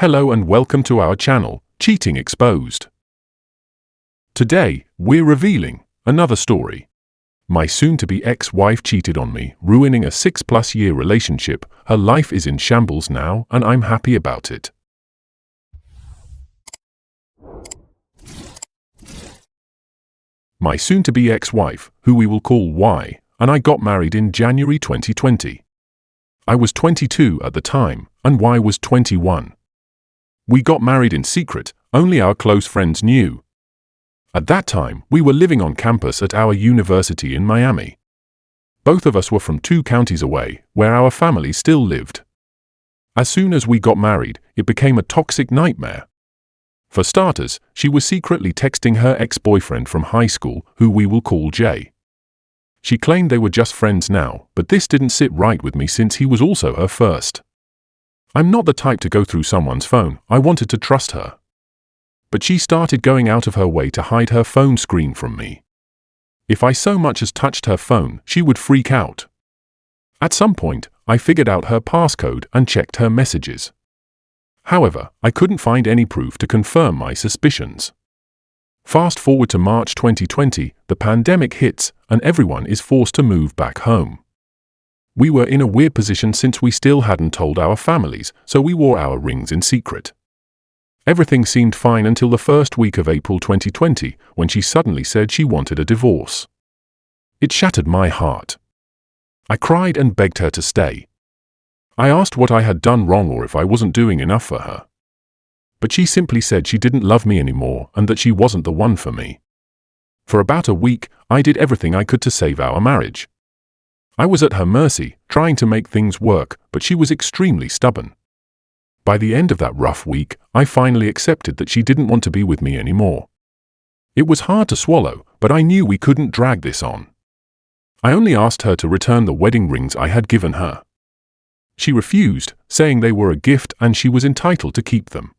Hello and welcome to our channel, Cheating Exposed. Today, we're revealing another story. My soon-to-be ex-wife cheated on me, ruining a 6-plus-year relationship. Her life is in shambles now, and I'm happy about it. My soon-to-be ex-wife, who we will call Y, and I got married in January 2020. I was 22 at the time, and Y was 21. We got married in secret, only our close friends knew. At that time, we were living on campus at our university in Miami. Both of us were from 2 counties away, where our families still lived. As soon as we got married, it became a toxic nightmare. For starters, she was secretly texting her ex-boyfriend from high school, who we will call Jay. She claimed they were just friends now, but this didn't sit right with me since he was also her first. I'm not the type to go through someone's phone. I wanted to trust her. But she started going out of her way to hide her phone screen from me. If I so much as touched her phone, she would freak out. At some point, I figured out her passcode and checked her messages. However, I couldn't find any proof to confirm my suspicions. Fast forward to March 2020, the pandemic hits, and everyone is forced to move back home. We were in a weird position since we still hadn't told our families, so we wore our rings in secret. Everything seemed fine until the first week of April 2020, when she suddenly said she wanted a divorce. It shattered my heart. I cried and begged her to stay. I asked what I had done wrong or if I wasn't doing enough for her. But she simply said she didn't love me anymore and that she wasn't the one for me. For about a week, I did everything I could to save our marriage. I was at her mercy, trying to make things work, but she was extremely stubborn. By the end of that rough week, I finally accepted that she didn't want to be with me anymore. It was hard to swallow, but I knew we couldn't drag this on. I only asked her to return the wedding rings I had given her. She refused, saying they were a gift and she was entitled to keep them.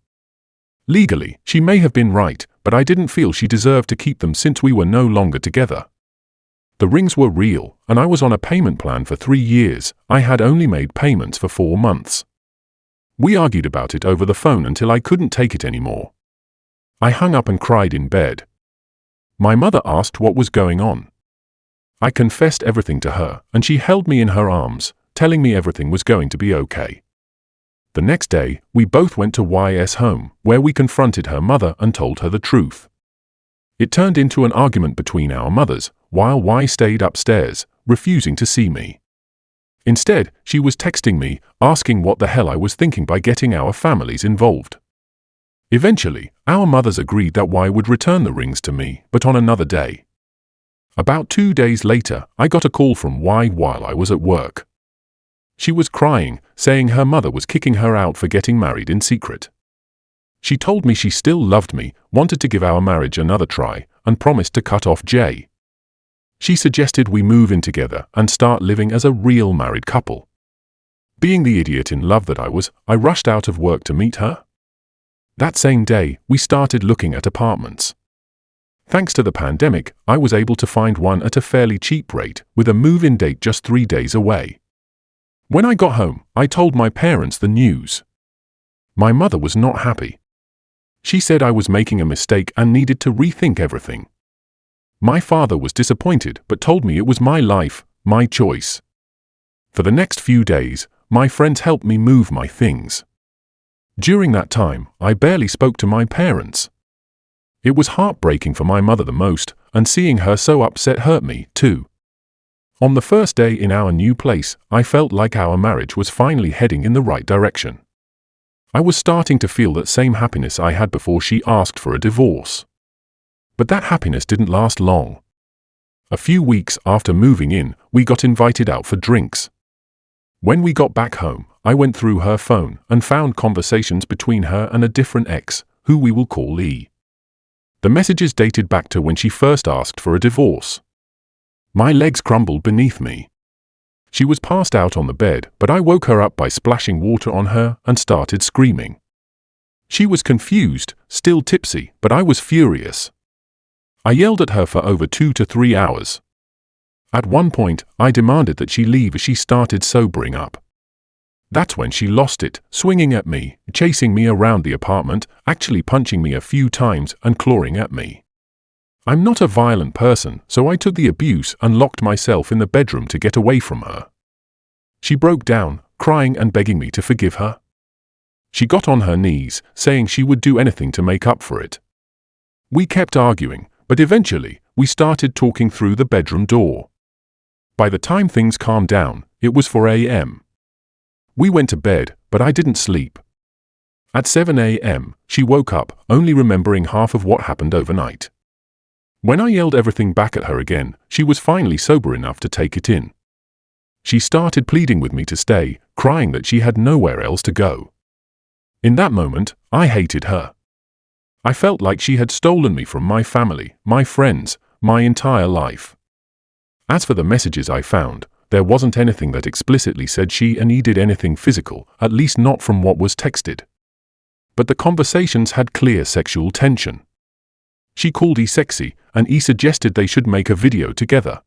Legally, she may have been right, but I didn't feel she deserved to keep them since we were no longer together. The rings were real, and I was on a payment plan for 3 years. I had only made payments for 4 months. We argued about it over the phone until I couldn't take it anymore. I hung up and cried in bed. My mother asked what was going on. I confessed everything to her, and she held me in her arms, telling me everything was going to be okay. The next day, we both went to Y's home, where we confronted her mother and told her the truth. It turned into an argument between our mothers, while Y stayed upstairs, refusing to see me. Instead, she was texting me, asking what the hell I was thinking by getting our families involved. Eventually, our mothers agreed that Y would return the rings to me, but on another day. About 2 days later, I got a call from Y while I was at work. She was crying, saying her mother was kicking her out for getting married in secret. She told me she still loved me, wanted to give our marriage another try, and promised to cut off Jay. She suggested we move in together and start living as a real married couple. Being the idiot in love that I was, I rushed out of work to meet her. That same day, we started looking at apartments. Thanks to the pandemic, I was able to find one at a fairly cheap rate, with a move-in date just 3 days away. When I got home, I told my parents the news. My mother was not happy. She said I was making a mistake and needed to rethink everything. My father was disappointed but told me it was my life, my choice. For the next few days, my friends helped me move my things. During that time, I barely spoke to my parents. It was heartbreaking for my mother the most, and seeing her so upset hurt me, too. On the first day in our new place, I felt like our marriage was finally heading in the right direction. I was starting to feel that same happiness I had before she asked for a divorce. But that happiness didn't last long. A few weeks after moving in, we got invited out for drinks. When we got back home, I went through her phone and found conversations between her and a different ex, who we will call E. The messages dated back to when she first asked for a divorce. My legs crumbled beneath me. She was passed out on the bed, but I woke her up by splashing water on her and started screaming. She was confused, still tipsy, but I was furious. I yelled at her for over 2 to 3 hours. At one point, I demanded that she leave as she started sobering up. That's when she lost it, swinging at me, chasing me around the apartment, actually punching me a few times and clawing at me. I'm not a violent person, so I took the abuse and locked myself in the bedroom to get away from her. She broke down, crying and begging me to forgive her. She got on her knees, saying she would do anything to make up for it. We kept arguing, but eventually, we started talking through the bedroom door. By the time things calmed down, it was 4 a.m. We went to bed, but I didn't sleep. At 7 a.m., she woke up, only remembering half of what happened overnight. When I yelled everything back at her again, she was finally sober enough to take it in. She started pleading with me to stay, crying that she had nowhere else to go. In that moment, I hated her. I felt like she had stolen me from my family, my friends, my entire life. As for the messages I found, there wasn't anything that explicitly said she and he did anything physical, at least not from what was texted. But the conversations had clear sexual tension. She called E sexy, and E suggested they should make a video together.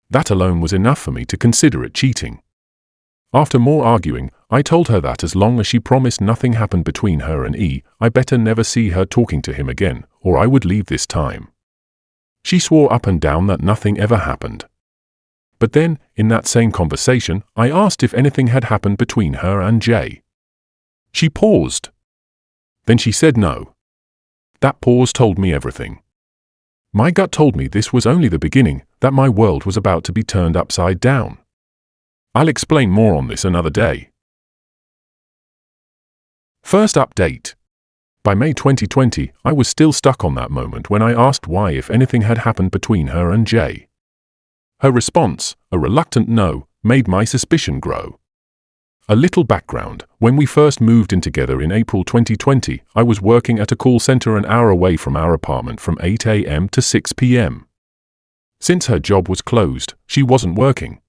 That alone was enough for me to consider it cheating. After more arguing, I told her that as long as she promised nothing happened between her and E, I better never see her talking to him again, or I would leave this time. She swore up and down that nothing ever happened. But then, in that same conversation, I asked if anything had happened between her and Jay. She paused. Then she said no. That pause told me everything. My gut told me this was only the beginning, that my world was about to be turned upside down. I'll explain more on this another day. First update. By May 2020, I was still stuck on that moment when I asked why if anything had happened between her and Jay. Her response, a reluctant no, made my suspicion grow. A little background: when we first moved in together in April 2020, I was working at a call center an hour away from our apartment from 8 a.m. to 6 p.m. Since her job was closed, she wasn't working.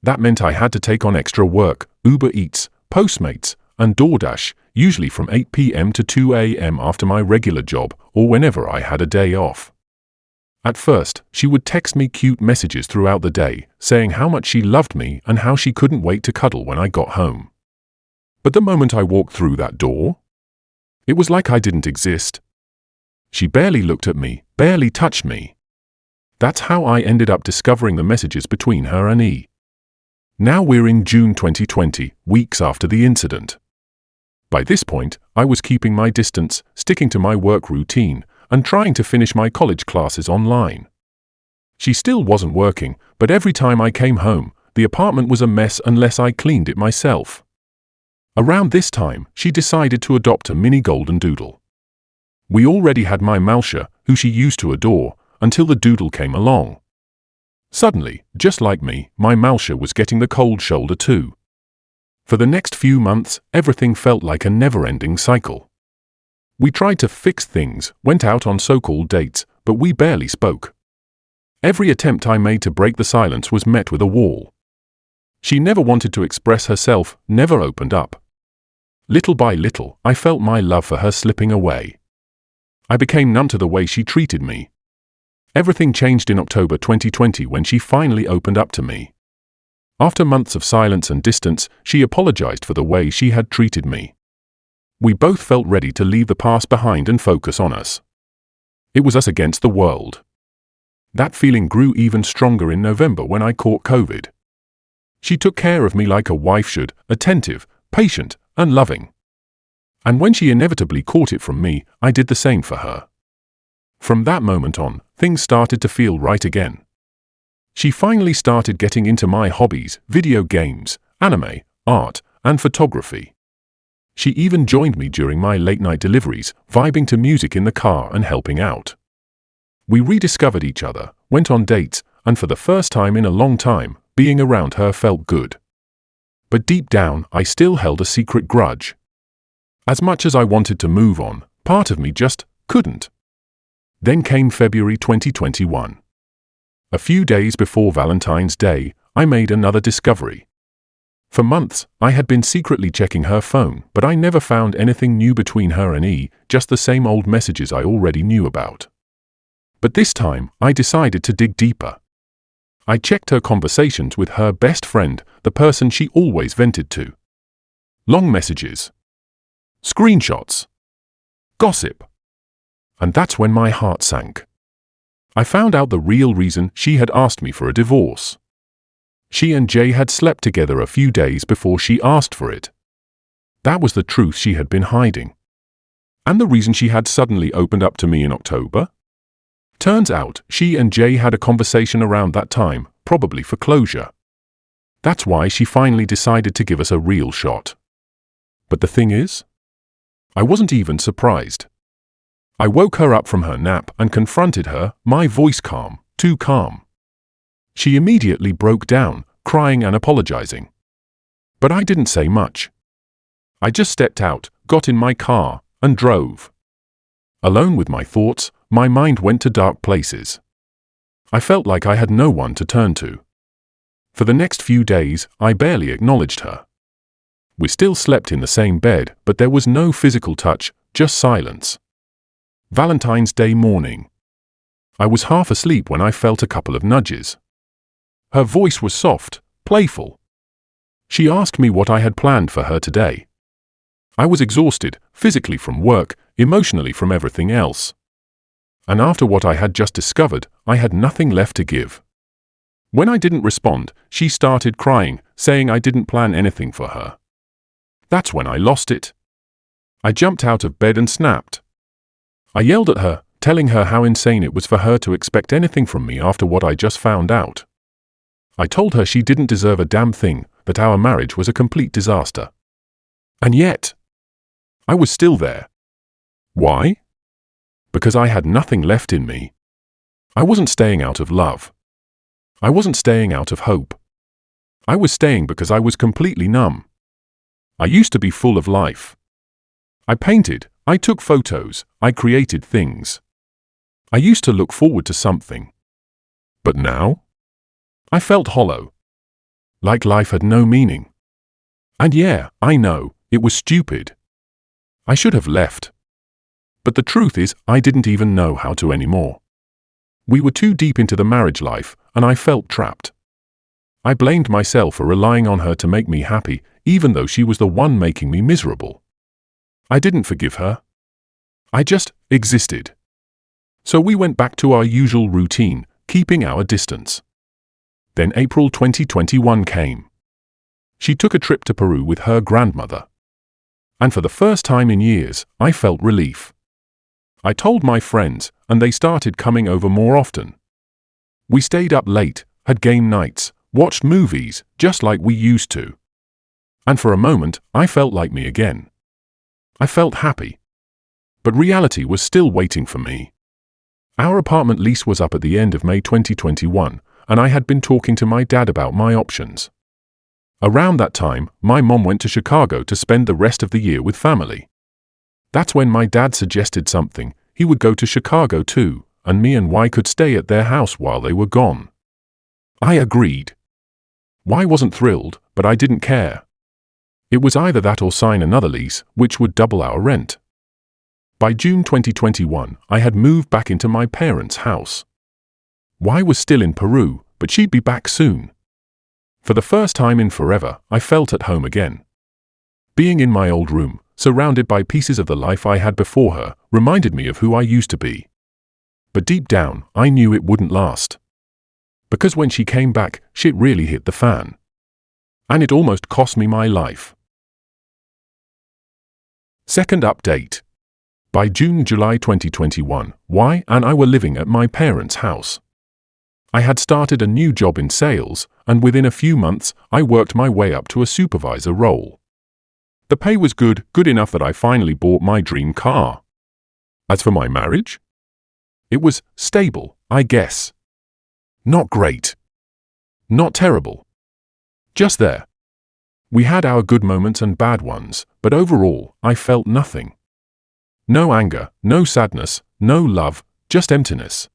That meant I had to take on extra work, Uber Eats, Postmates, and DoorDash, usually from 8 p.m. to 2 a.m. after my regular job or whenever I had a day off. At first, she would text me cute messages throughout the day, saying how much she loved me and how she couldn't wait to cuddle when I got home. But the moment I walked through that door, it was like I didn't exist. She barely looked at me, barely touched me. That's how I ended up discovering the messages between her and E. Now we're in June 2020, weeks after the incident. By this point, I was keeping my distance, sticking to my work routine, and trying to finish my college classes online. She still wasn't working, but every time I came home, the apartment was a mess unless I cleaned it myself. Around this time, she decided to adopt a mini goldendoodle. We already had my Malsha, who she used to adore, until the doodle came along. Suddenly, just like me, my Malsha was getting the cold shoulder too. For the next few months, everything felt like a never-ending cycle. We tried to fix things, went out on so-called dates, but we barely spoke. Every attempt I made to break the silence was met with a wall. She never wanted to express herself, never opened up. Little by little, I felt my love for her slipping away. I became numb to the way she treated me. Everything changed in October 2020 when she finally opened up to me. After months of silence and distance, she apologized for the way she had treated me. We both felt ready to leave the past behind and focus on us. It was us against the world. That feeling grew even stronger in November when I caught COVID. She took care of me like a wife should, attentive, patient, and loving. And when she inevitably caught it from me, I did the same for her. From that moment on, things started to feel right again. She finally started getting into my hobbies, video games, anime, art, and photography. She even joined me during my late-night deliveries, vibing to music in the car and helping out. We rediscovered each other, went on dates, and for the first time in a long time, being around her felt good. But deep down, I still held a secret grudge. As much as I wanted to move on, part of me just couldn't. Then came February 2021. A few days before Valentine's Day, I made another discovery. For months, I had been secretly checking her phone, but I never found anything new between her and E, just the same old messages I already knew about. But this time, I decided to dig deeper. I checked her conversations with her best friend, the person she always vented to. long messages, screenshots, gossip. And that's when my heart sank. I found out the real reason she had asked me for a divorce. She and Jay had slept together a few days before she asked for it. That was the truth she had been hiding. And the reason she had suddenly opened up to me in October? Turns out she and Jay had a conversation around that time, probably for closure. That's why she finally decided to give us a real shot. But the thing is, I wasn't even surprised. I woke her up from her nap and confronted her, my voice calm, too calm. She immediately broke down, crying and apologizing. But I didn't say much. I just stepped out, got in my car, and drove. Alone with my thoughts, my mind went to dark places. I felt like I had no one to turn to. For the next few days, I barely acknowledged her. We still slept in the same bed, but there was no physical touch, just silence. Valentine's Day morning. I was half asleep when I felt a couple of nudges. Her voice was soft, playful. She asked me what I had planned for her today. I was exhausted, physically from work, emotionally from everything else. And after what I had just discovered, I had nothing left to give. When I didn't respond, she started crying, saying I didn't plan anything for her. That's when I lost it. I jumped out of bed and snapped. I yelled at her, telling her how insane it was for her to expect anything from me after what I just found out. I told her she didn't deserve a damn thing, that our marriage was a complete disaster. And yet, I was still there. Why? Because I had nothing left in me. I wasn't staying out of love. I wasn't staying out of hope. I was staying because I was completely numb. I used to be full of life. I painted, I took photos, I created things. I used to look forward to something. But now? I felt hollow. Like life had no meaning. And yeah, I know, it was stupid. I should have left. But the truth is, I didn't even know how to anymore. We were too deep into the marriage life, and I felt trapped. I blamed myself for relying on her to make me happy, even though she was the one making me miserable. I didn't forgive her. I just existed. So we went back to our usual routine, keeping our distance. Then April 2021 came. She took a trip to Peru with her grandmother. And for the first time in years, I felt relief. I told my friends, and they started coming over more often. We stayed up late, had game nights, watched movies, just like we used to. And for a moment, I felt like me again. I felt happy. But reality was still waiting for me. Our apartment lease was up at the end of May 2021, and I had been talking to my dad about my options. Around that time, my mom went to Chicago to spend the rest of the year with family. That's when my dad suggested something. He would go to Chicago too, and me and Y could stay at their house while they were gone. I agreed. Y wasn't thrilled, but I didn't care. It was either that or sign another lease, which would double our rent. By June 2021, I had moved back into my parents' house. Y was still in Peru, but she'd be back soon. For the first time in forever, I felt at home again. Being in my old room, surrounded by pieces of the life I had before her, reminded me of who I used to be. But deep down, I knew it wouldn't last. Because when she came back, shit really hit the fan. And it almost cost me my life. Second update. By July 2021, Y and I were living at my parents' house. I had started a new job in sales, and within a few months, I worked my way up to a supervisor role. The pay was good enough that I finally bought my dream car. As for my marriage, it was stable, I guess. Not great. Not terrible. Just there. We had our good moments and bad ones, but overall, I felt nothing. No anger, no sadness, no love, just emptiness.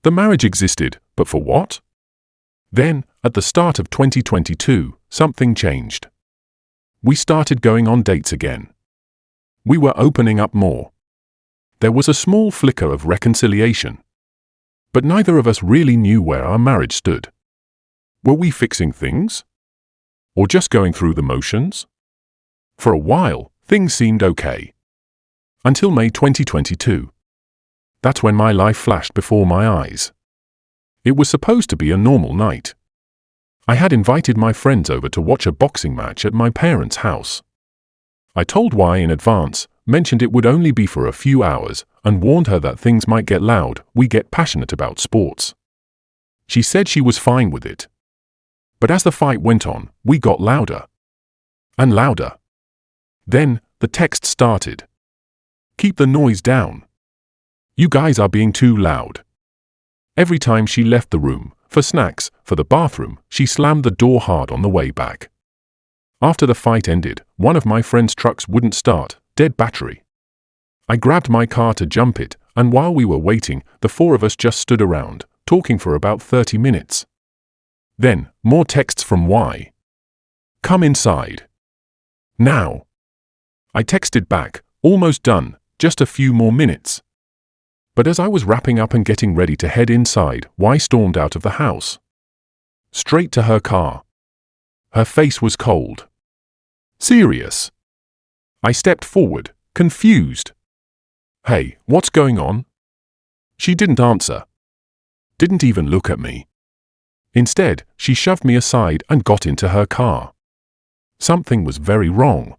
The marriage existed, but for what? Then, at the start of 2022, something changed. We started going on dates again. We were opening up more. There was a small flicker of reconciliation. But neither of us really knew where our marriage stood. Were we fixing things? Or just going through the motions? For a while, things seemed okay. Until May 2022. That's when my life flashed before my eyes. It was supposed to be a normal night. I had invited my friends over to watch a boxing match at my parents' house. I told Y in advance, mentioned it would only be for a few hours, and warned her that things might get loud. We get passionate about sports. She said she was fine with it. But as the fight went on, we got louder. And louder. Then, the text started. Keep the noise down. You guys are being too loud. Every time she left the room, for snacks, for the bathroom, she slammed the door hard on the way back. After the fight ended, one of my friend's trucks wouldn't start, dead battery. I grabbed my car to jump it, and while we were waiting, the four of us just stood around, talking for about 30 minutes. Then, more texts from Y. Come inside. Now. I texted back, almost done, just a few more minutes. But as I was wrapping up and getting ready to head inside, Y stormed out of the house. Straight to her car. Her face was cold. Serious. I stepped forward, confused. Hey, what's going on? She didn't answer. Didn't even look at me. Instead, she shoved me aside and got into her car. Something was very wrong.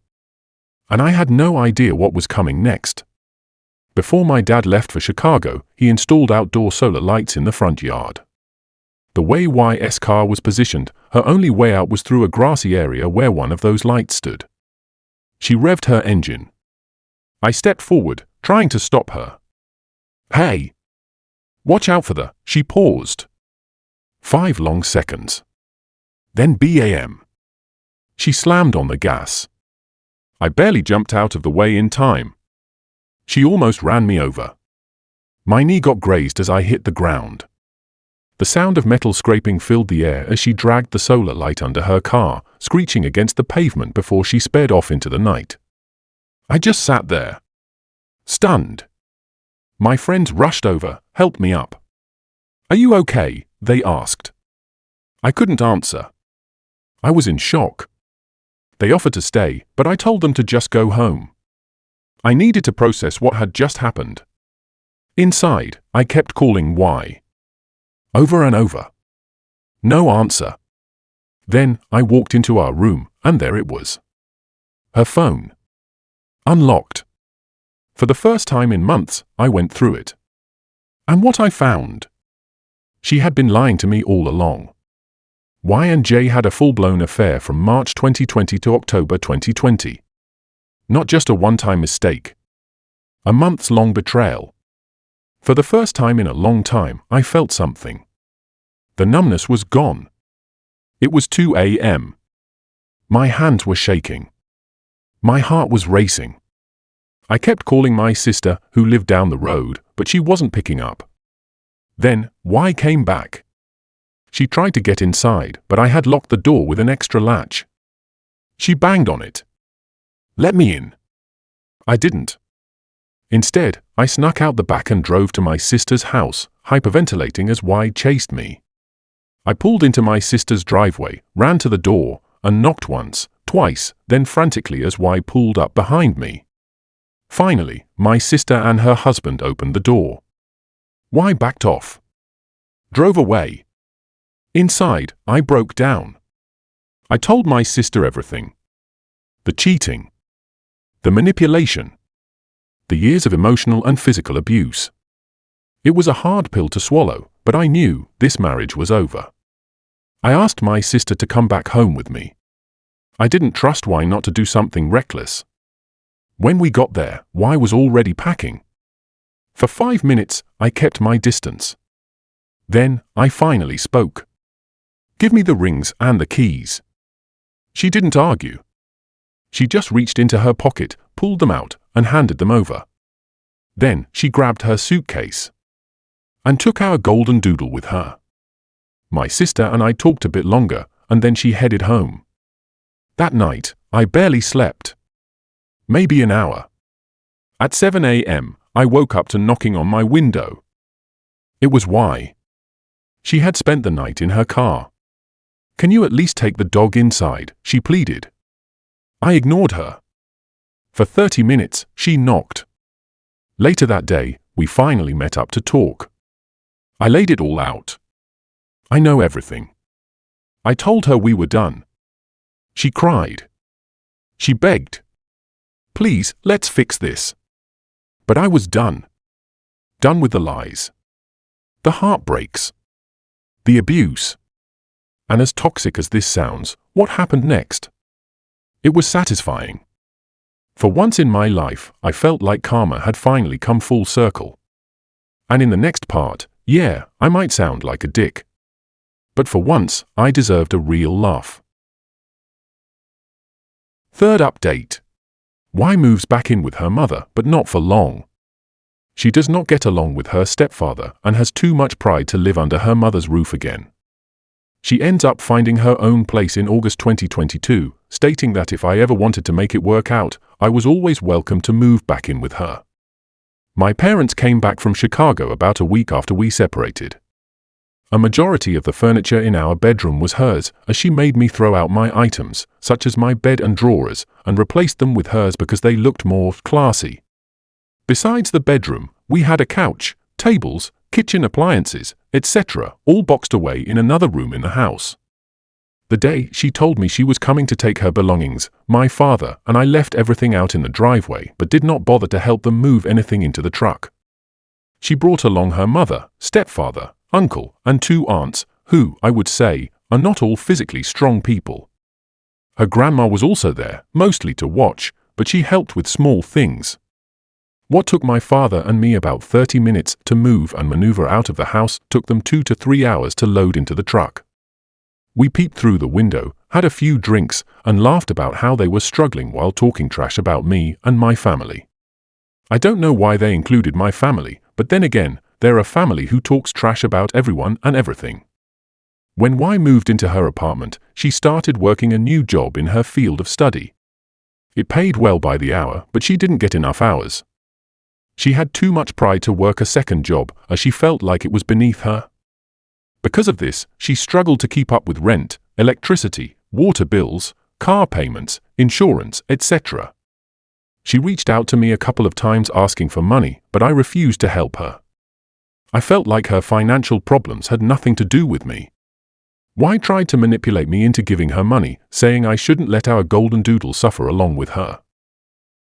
And I had no idea what was coming next. Before my dad left for Chicago, he installed outdoor solar lights in the front yard. The way Y's car was positioned, her only way out was through a grassy area where one of those lights stood. She revved her engine. I stepped forward, trying to stop her. Hey! Watch out for the... She paused. 5 long seconds. Then BAM. She slammed on the gas. I barely jumped out of the way in time. She almost ran me over. My knee got grazed as I hit the ground. The sound of metal scraping filled the air as she dragged the solar light under her car, screeching against the pavement before she sped off into the night. I just sat there. Stunned. My friends rushed over, helped me up. Are you okay? They asked. I couldn't answer. I was in shock. They offered to stay, but I told them to just go home. I needed to process what had just happened. Inside, I kept calling Y. Over and over. No answer. Then, I walked into our room, and there it was. Her phone. Unlocked. For the first time in months, I went through it. And what I found? She had been lying to me all along. Y and J had a full-blown affair from March 2020 to October 2020. Not just a one-time mistake. A months-long betrayal. For the first time in a long time, I felt something. The numbness was gone. It was 2 a.m. My hands were shaking. My heart was racing. I kept calling my sister, who lived down the road, but she wasn't picking up. Then, Y came back. She tried to get inside, but I had locked the door with an extra latch. She banged on it. Let me in. I didn't. Instead, I snuck out the back and drove to my sister's house, hyperventilating as Y chased me. I pulled into my sister's driveway, ran to the door, and knocked once, twice, then frantically as Y pulled up behind me. Finally, my sister and her husband opened the door. Y backed off. Drove away. Inside, I broke down. I told my sister everything. The cheating. The manipulation. The years of emotional and physical abuse. It was a hard pill to swallow, but I knew this marriage was over. I asked my sister to come back home with me. I didn't trust Y not to do something reckless. When we got there, Y was already packing. For 5 minutes, I kept my distance. Then, I finally spoke. Give me the rings and the keys. She didn't argue. She just reached into her pocket, pulled them out, and handed them over. Then, she grabbed her suitcase and took our goldendoodle with her. My sister and I talked a bit longer, and then she headed home. That night, I barely slept. Maybe an hour. At 7 a.m., I woke up to knocking on my window. It was Y. She had spent the night in her car. Can you at least take the dog inside? She pleaded. I ignored her. For 30 minutes, she knocked. Later that day, we finally met up to talk. I laid it all out. I know everything. I told her we were done. She cried. She begged. Please, let's fix this. But I was done. Done with the lies. The heartbreaks. The abuse. And as toxic as this sounds, what happened next? It was satisfying. For once in my life, I felt like karma had finally come full circle. And in the next part, yeah, I might sound like a dick. But for once, I deserved a real laugh. Third update. Y moves back in with her mother, but not for long. She does not get along with her stepfather and has too much pride to live under her mother's roof again. She ends up finding her own place in August 2022, stating that if I ever wanted to make it work out, I was always welcome to move back in with her. My parents came back from Chicago about a week after we separated. A majority of the furniture in our bedroom was hers, as she made me throw out my items, such as my bed and drawers, and replaced them with hers because they looked more classy. Besides the bedroom, we had a couch, tables, kitchen appliances, etc., all boxed away in another room in the house. The day she told me she was coming to take her belongings, my father and I left everything out in the driveway but did not bother to help them move anything into the truck. She brought along her mother, stepfather, uncle, and 2 aunts, who, I would say, are not all physically strong people. Her grandma was also there, mostly to watch, but she helped with small things. What took my father and me about 30 minutes to move and maneuver out of the house took them 2 to 3 hours to load into the truck. We peeped through the window, had a few drinks, and laughed about how they were struggling while talking trash about me and my family. I don't know why they included my family, but then again, they're a family who talks trash about everyone and everything. When Y moved into her apartment, she started working a new job in her field of study. It paid well by the hour, but she didn't get enough hours. She had too much pride to work a second job, as she felt like it was beneath her. Because of this, she struggled to keep up with rent, electricity, water bills, car payments, insurance, etc. She reached out to me a couple of times asking for money, but I refused to help her. I felt like her financial problems had nothing to do with me. Y tried to manipulate me into giving her money, saying I shouldn't let our goldendoodle suffer along with her.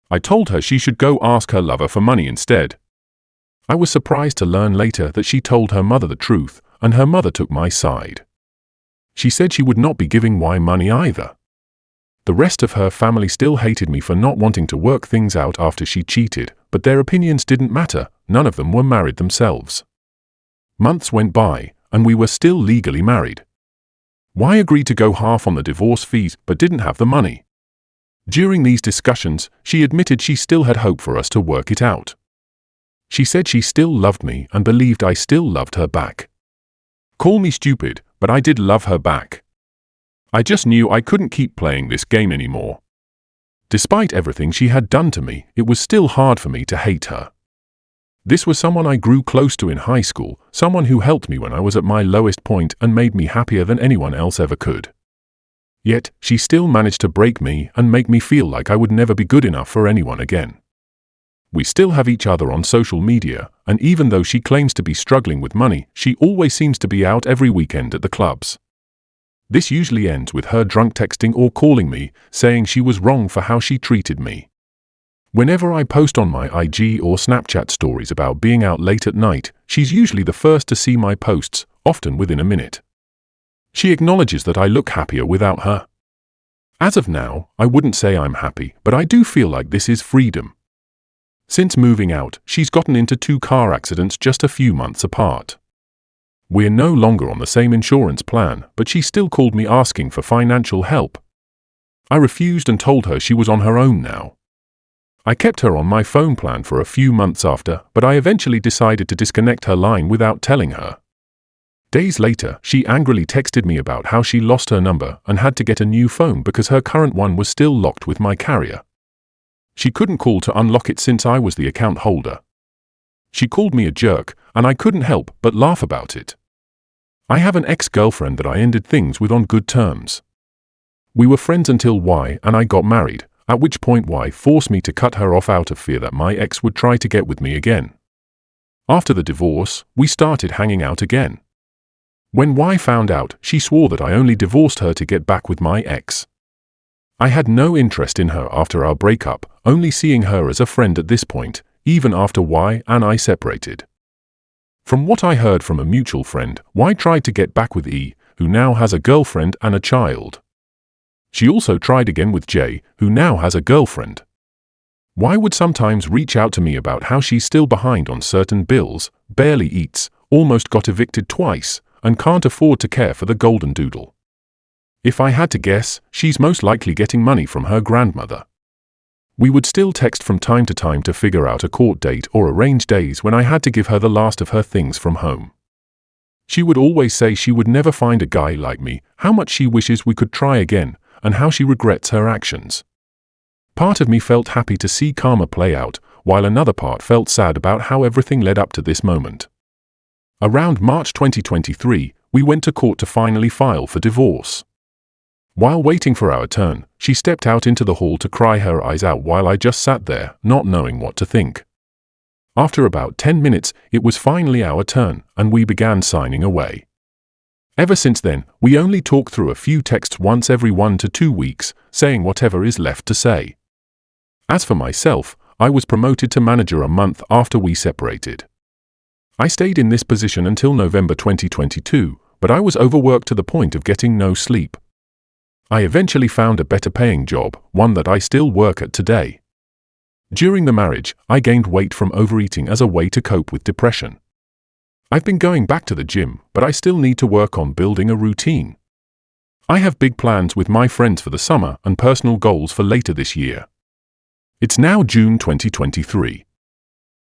I told her she should go ask her lover for money instead. I was surprised to learn later that she told her mother the truth, and her mother took my side. She said she would not be giving Y money either. The rest of her family still hated me for not wanting to work things out after she cheated, but their opinions didn't matter, none of them were married themselves. Months went by, and we were still legally married. Y agreed to go half on the divorce fees, but didn't have the money. During these discussions, she admitted she still had hope for us to work it out. She said she still loved me and believed I still loved her back. Call me stupid, but I did love her back. I just knew I couldn't keep playing this game anymore. Despite everything she had done to me, it was still hard for me to hate her. This was someone I grew close to in high school, someone who helped me when I was at my lowest point and made me happier than anyone else ever could. Yet, she still managed to break me and make me feel like I would never be good enough for anyone again. We still have each other on social media, and even though she claims to be struggling with money, she always seems to be out every weekend at the clubs. This usually ends with her drunk texting or calling me, saying she was wrong for how she treated me. Whenever I post on my IG or Snapchat stories about being out late at night, she's usually the first to see my posts, often within a minute. She acknowledges that I look happier without her. As of now, I wouldn't say I'm happy, but I do feel like this is freedom. Since moving out, she's gotten into 2 car accidents just a few months apart. We're no longer on the same insurance plan, but she still called me asking for financial help. I refused and told her she was on her own now. I kept her on my phone plan for a few months after, but I eventually decided to disconnect her line without telling her. Days later, she angrily texted me about how she lost her number and had to get a new phone because her current one was still locked with my carrier. She couldn't call to unlock it since I was the account holder. She called me a jerk, and I couldn't help but laugh about it. I have an ex-girlfriend that I ended things with on good terms. We were friends until Y and I got married, at which point Y forced me to cut her off out of fear that my ex would try to get with me again. After the divorce, we started hanging out again. When Y found out, she swore that I only divorced her to get back with my ex. I had no interest in her after our breakup, only seeing her as a friend at this point, even after Y and I separated. From what I heard from a mutual friend, Y tried to get back with E, who now has a girlfriend and a child. She also tried again with J, who now has a girlfriend. Y would sometimes reach out to me about how she's still behind on certain bills, barely eats, almost got evicted twice, and can't afford to care for the goldendoodle. If I had to guess, she's most likely getting money from her grandmother. We would still text from time to time to figure out a court date or arrange days when I had to give her the last of her things from home. She would always say she would never find a guy like me, how much she wishes we could try again, and how she regrets her actions. Part of me felt happy to see karma play out, while another part felt sad about how everything led up to this moment. Around March 2023, we went to court to finally file for divorce. While waiting for our turn, she stepped out into the hall to cry her eyes out while I just sat there, not knowing what to think. After about 10 minutes, it was finally our turn, and we began signing away. Ever since then, we only talk through a few texts once every 1 to 2 weeks, saying whatever is left to say. As for myself, I was promoted to manager a month after we separated. I stayed in this position until November 2022, but I was overworked to the point of getting no sleep. I eventually found a better paying job, one that I still work at today. During the marriage, I gained weight from overeating as a way to cope with depression. I've been going back to the gym, but I still need to work on building a routine. I have big plans with my friends for the summer and personal goals for later this year. It's now June 2023.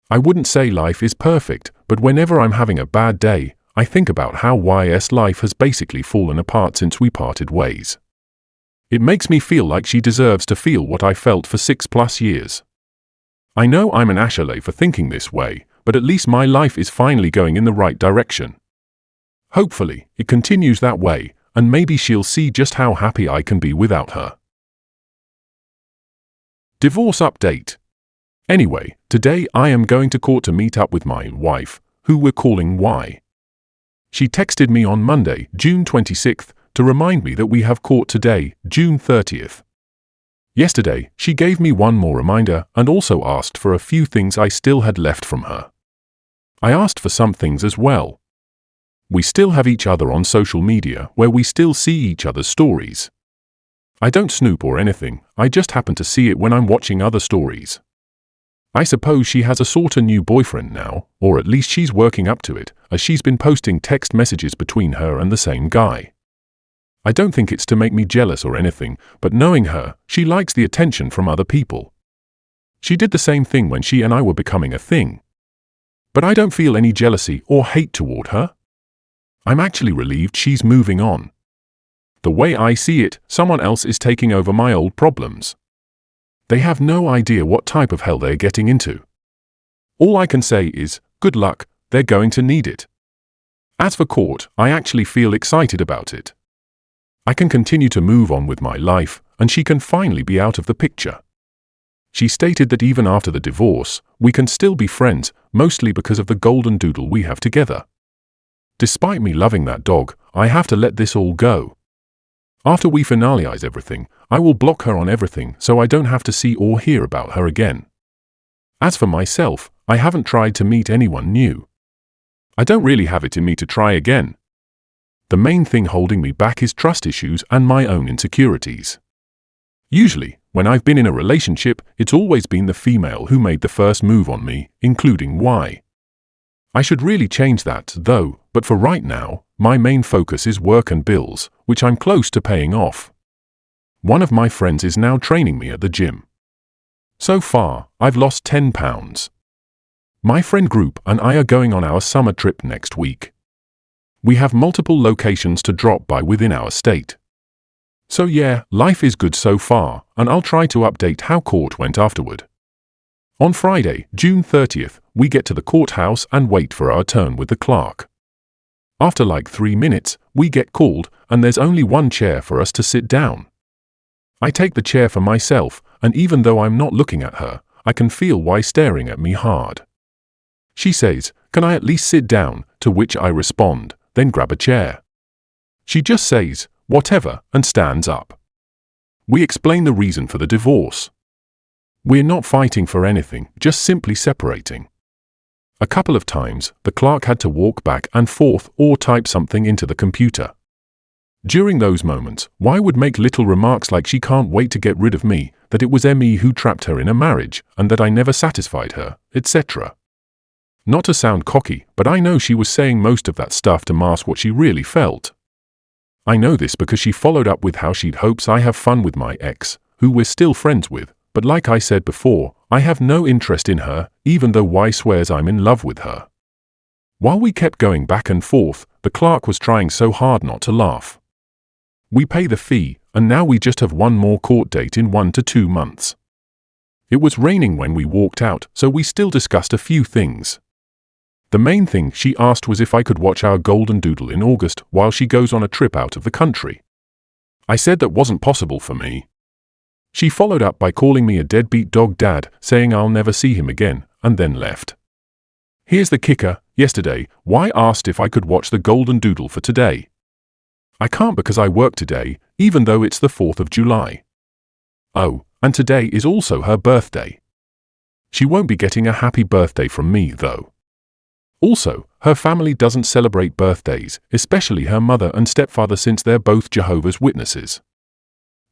I wouldn't say life is perfect, but whenever I'm having a bad day, I think about how YS life has basically fallen apart since we parted ways. It makes me feel like she deserves to feel what I felt for 6+ years. I know I'm an asshole for thinking this way, but at least my life is finally going in the right direction. Hopefully, it continues that way, and maybe she'll see just how happy I can be without her. Divorce update. Anyway, today I am going to court to meet up with my wife, who we're calling Y. She texted me on Monday, June 26th, to remind me that we have court today, June 30th. Yesterday, she gave me one more reminder and also asked for a few things I still had left from her. I asked for some things as well. We still have each other on social media where we still see each other's stories. I don't snoop or anything, I just happen to see it when I'm watching other stories. I suppose she has a sorta new boyfriend now, or at least she's working up to it, as she's been posting text messages between her and the same guy. I don't think it's to make me jealous or anything, but knowing her, she likes the attention from other people. She did the same thing when she and I were becoming a thing. But I don't feel any jealousy or hate toward her. I'm actually relieved she's moving on. The way I see it, someone else is taking over my old problems. They have no idea what type of hell they're getting into. All I can say is, good luck, they're going to need it. As for court, I actually feel excited about it. I can continue to move on with my life, and she can finally be out of the picture. She stated that even after the divorce, we can still be friends, mostly because of the goldendoodle we have together. Despite me loving that dog, I have to let this all go. After we finalize everything, I will block her on everything so I don't have to see or hear about her again. As for myself, I haven't tried to meet anyone new. I don't really have it in me to try again. The main thing holding me back is trust issues and my own insecurities. Usually, when I've been in a relationship, it's always been the female who made the first move on me, including Y. I should really change that, though, but for right now, my main focus is work and bills, which I'm close to paying off. One of my friends is now training me at the gym. So far, I've lost 10 pounds. My friend group and I are going on our summer trip next week. We have multiple locations to drop by within our state. So yeah, life is good so far, and I'll try to update how court went afterward. On Friday, June 30th, we get to the courthouse and wait for our turn with the clerk. After like 3 minutes, we get called, and there's only one chair for us to sit down. I take the chair for myself, and even though I'm not looking at her, I can feel why staring at me hard. She says, "Can I at least sit down?" To which I respond, "Then grab a chair." She just says, "Whatever," and stands up. We explain the reason for the divorce. We're not fighting for anything, just simply separating. A couple of times, the clerk had to walk back and forth or type something into the computer. During those moments, Y would make little remarks like she can't wait to get rid of me, that it was me who trapped her in a marriage, and that I never satisfied her, etc. Not to sound cocky, but I know she was saying most of that stuff to mask what she really felt. I know this because she followed up with how she'd hopes I have fun with my ex, who we're still friends with, but like I said before, I have no interest in her, even though Y swears I'm in love with her. While we kept going back and forth, the clerk was trying so hard not to laugh. We pay the fee, and now we just have one more court date in 1 to 2 months. It was raining when we walked out, so we still discussed a few things. The main thing she asked was if I could watch our goldendoodle in August while she goes on a trip out of the country. I said that wasn't possible for me. She followed up by calling me a deadbeat dog dad, saying I'll never see him again, and then left. Here's the kicker: yesterday, Y asked if I could watch the goldendoodle for today. I can't because I work today, even though it's the 4th of July. Oh, and today is also her birthday. She won't be getting a happy birthday from me, though. Also, her family doesn't celebrate birthdays, especially her mother and stepfather, since they're both Jehovah's Witnesses.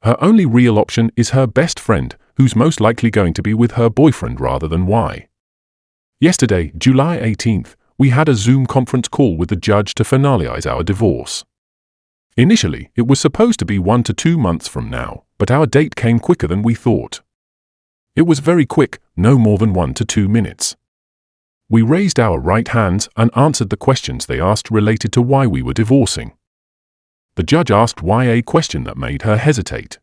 Her only real option is her best friend, who's most likely going to be with her boyfriend rather than Y. Yesterday, July 18th, we had a Zoom conference call with the judge to finalize our divorce. Initially, it was supposed to be 1 to 2 months from now, but our date came quicker than we thought. It was very quick, no more than 1 to 2 minutes. We raised our right hands and answered the questions they asked related to why we were divorcing. The judge asked Y a question that made her hesitate.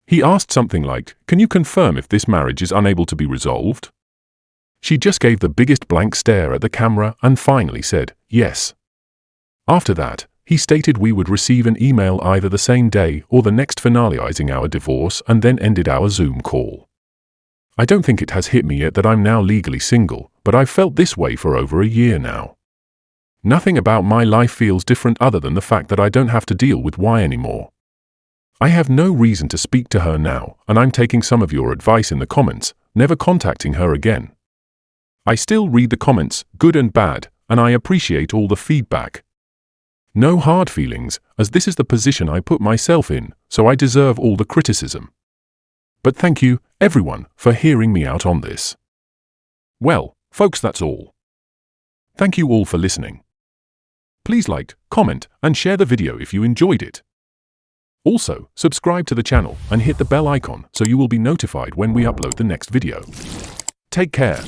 He asked something like, "Can you confirm if this marriage is unable to be resolved?" She just gave the biggest blank stare at the camera and finally said, "Yes." After that, he stated we would receive an email either the same day or the next finalizing our divorce, and then ended our Zoom call. I don't think it has hit me yet that I'm now legally single, but I've felt this way for over a year now. Nothing about my life feels different other than the fact that I don't have to deal with Y anymore. I have no reason to speak to her now, and I'm taking some of your advice in the comments, never contacting her again. I still read the comments, good and bad, and I appreciate all the feedback. No hard feelings, as this is the position I put myself in, so I deserve all the criticism. But thank you, everyone, for hearing me out on this. Well, folks, that's all. Thank you all for listening. Please like, comment, and share the video if you enjoyed it. Also, subscribe to the channel and hit the bell icon so you will be notified when we upload the next video. Take care.